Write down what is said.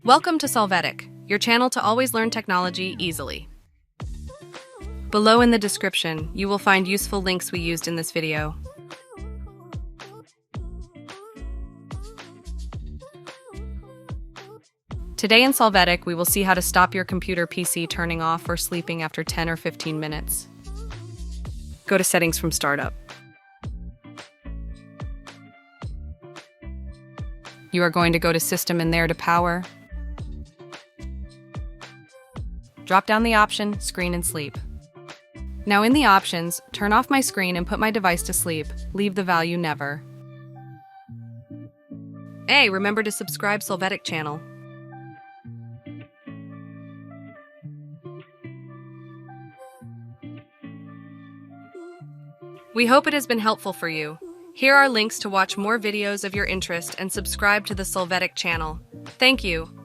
Welcome to Solvetic, your channel to always learn technology easily. Below in the description, you will find useful links we used in this video. Today in Solvetic, we will see how to stop your computer PC turning off or sleeping after 10 or 15 minutes. Go to Settings from Startup. You are going to go to System and there to Power. Drop down the option, Screen and Sleep. Now in the options, turn off my screen and put my device to sleep. Leave the value Never. Hey, remember to subscribe Solvetic channel. We hope it has been helpful for you. Here are links to watch more videos of your interest and subscribe to the Solvetic channel. Thank you.